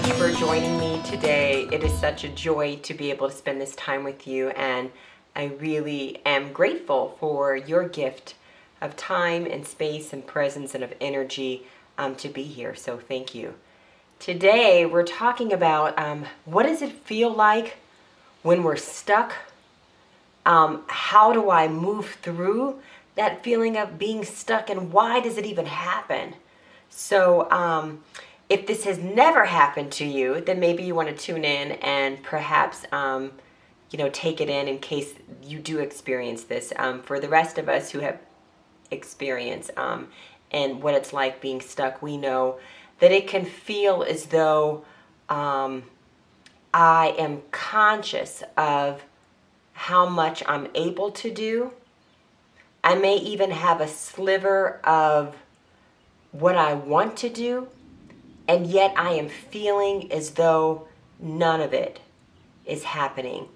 you for joining me today. It is such a joy to be able to spend this time with you, and I really am grateful for your gift of time and space and presence and of energy to be here. So thank you. Today we're talking about what does it feel like when we're stuck? How do I move through that feeling of being stuck, and why does it even happen? So if this has never happened to you, then maybe you want to tune in and perhaps take it in case you do experience this. For the rest of us who have experience and what it's like being stuck, we know that it can feel as though I am conscious of how much I'm able to do. I may even have a sliver of what I want to do, and yet I am feeling as though none of it is happening.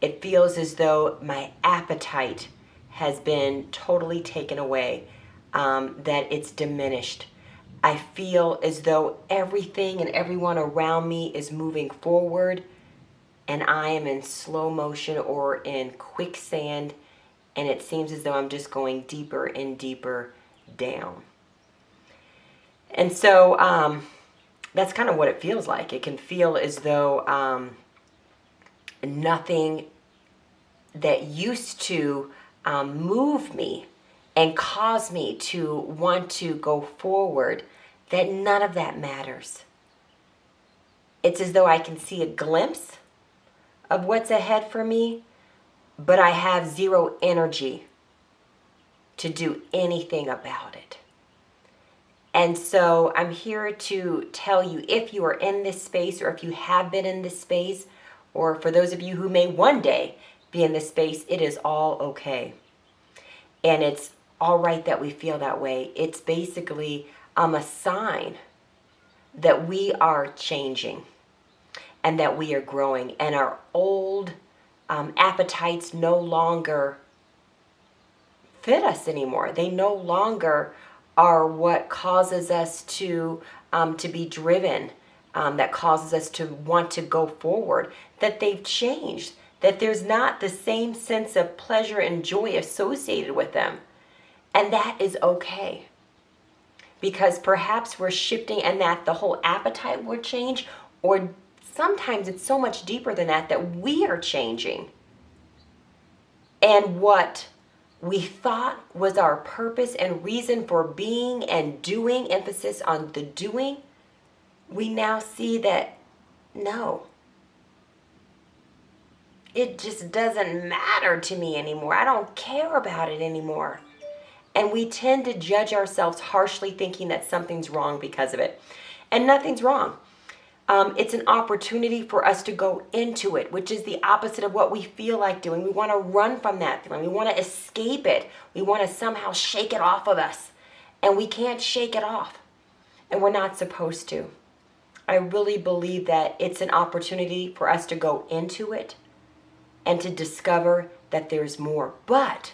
It feels as though my appetite has been totally taken away, that it's diminished. I feel as though everything and everyone around me is moving forward, and I am in slow motion or in quicksand, and it seems as though I'm just going deeper and deeper down. And so that's kind of what it feels like. It can feel as though nothing that used to move me and cause me to want to go forward, that none of that matters. It's as though I can see a glimpse of what's ahead for me, but I have zero energy to do anything about it. And so I'm here to tell you, if you are in this space, or if you have been in this space, or for those of you who may one day be in this space, it is all okay. And it's all right that we feel that way. It's basically a sign that we are changing and that we are growing, and our old appetites no longer fit us anymore. They no longer are what causes us to be driven, that causes us to want to go forward, that they've changed, that there's not the same sense of pleasure and joy associated with them. And that is okay. Because perhaps we're shifting, and that the whole appetite will change, or sometimes it's so much deeper than that, that we are changing. And what we thought was our purpose and reason for being and doing, emphasis on the doing, we now see that no, it just doesn't matter to me anymore. I don't care about it anymore. And we tend to judge ourselves harshly, thinking that something's wrong because of it. And nothing's wrong. It's an opportunity for us to go into it, which is the opposite of what we feel like doing. We want to run from that feeling. We want to escape it. We want to somehow shake it off of us. And we can't shake it off. And we're not supposed to. I really believe that it's an opportunity for us to go into it and to discover that there's more. But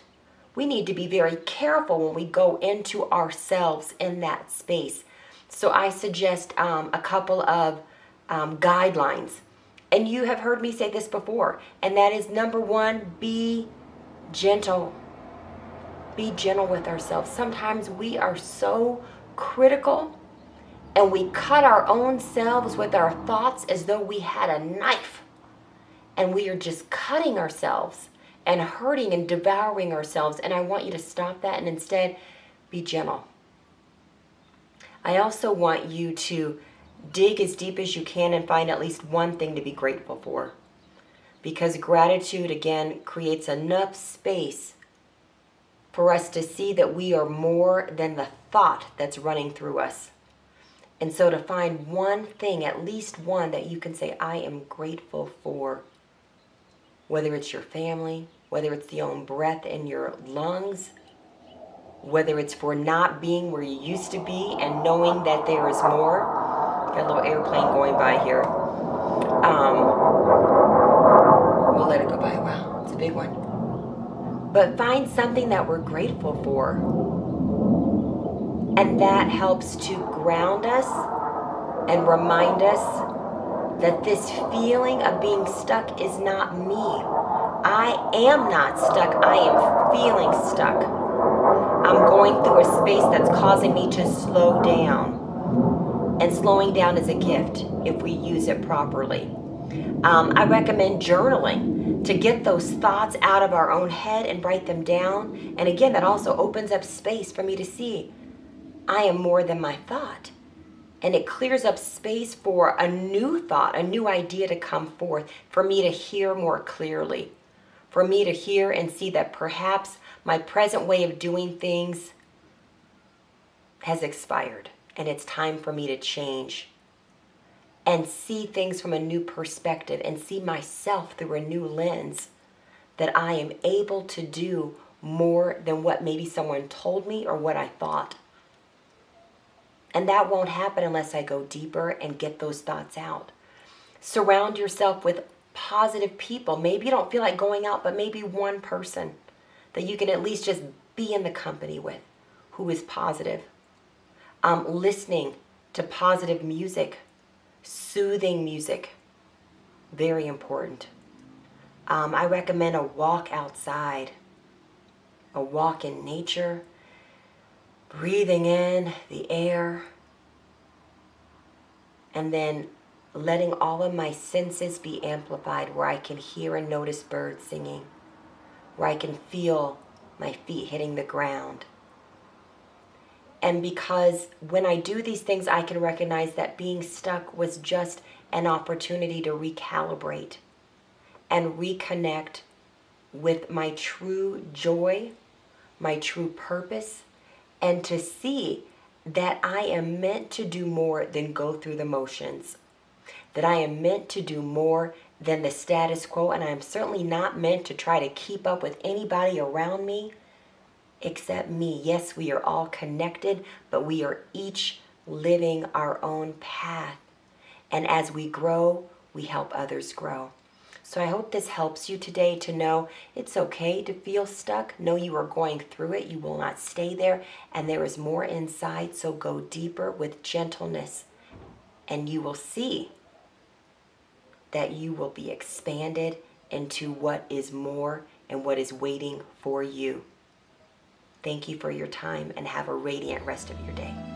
we need to be very careful when we go into ourselves in that space. So I suggest a couple of guidelines. And you have heard me say this before, and that is, number one, be gentle. Be gentle with ourselves. Sometimes we are so critical, and we cut our own selves with our thoughts as though we had a knife, and we are just cutting ourselves and hurting and devouring ourselves. And I want you to stop that and instead be gentle. I also want you to dig as deep as you can and find at least one thing to be grateful for. Because gratitude, again, creates enough space for us to see that we are more than the thought that's running through us. And so to find one thing, at least one, that you can say, I am grateful for. Whether it's your family, whether it's the own breath in your lungs, whether it's for not being where you used to be and knowing that there is more. Got a little airplane going by here. We'll let it go by. Wow, it's a big one. But find something that we're grateful for. And that helps to ground us and remind us that this feeling of being stuck is not me. I am not stuck. I am feeling stuck. I'm going through a space that's causing me to slow down. And slowing down is a gift if we use it properly. I recommend journaling to get those thoughts out of our own head and write them down. And again, that also opens up space for me to see I am more than my thought. And it clears up space for a new thought, a new idea to come forth, for me to hear more clearly, for me to hear and see that perhaps my present way of doing things has expired and it's time for me to change and see things from a new perspective and see myself through a new lens, that I am able to do more than what maybe someone told me or what I thought. And that won't happen unless I go deeper and get those thoughts out. Surround yourself with positive people. Maybe you don't feel like going out, but maybe one person that you can at least just be in the company with who is positive. Listening to positive music, soothing music, very important. I recommend a walk outside, a walk in nature, breathing in the air, and then letting all of my senses be amplified, where I can hear and notice birds singing, where I can feel my feet hitting the ground. And because when I do these things, I can recognize that being stuck was just an opportunity to recalibrate and reconnect with my true joy, my true purpose, and to see that I am meant to do more than go through the motions, that I am meant to do more than the status quo, and I am certainly not meant to try to keep up with anybody around me except me. Yes, we are all connected, but we are each living our own path. And as we grow, we help others grow. So I hope this helps you today to know it's okay to feel stuck. Know you are going through it. You will not stay there. And there is more inside. So go deeper with gentleness. And you will see that you will be expanded into what is more and what is waiting for you. Thank you for your time and have a radiant rest of your day.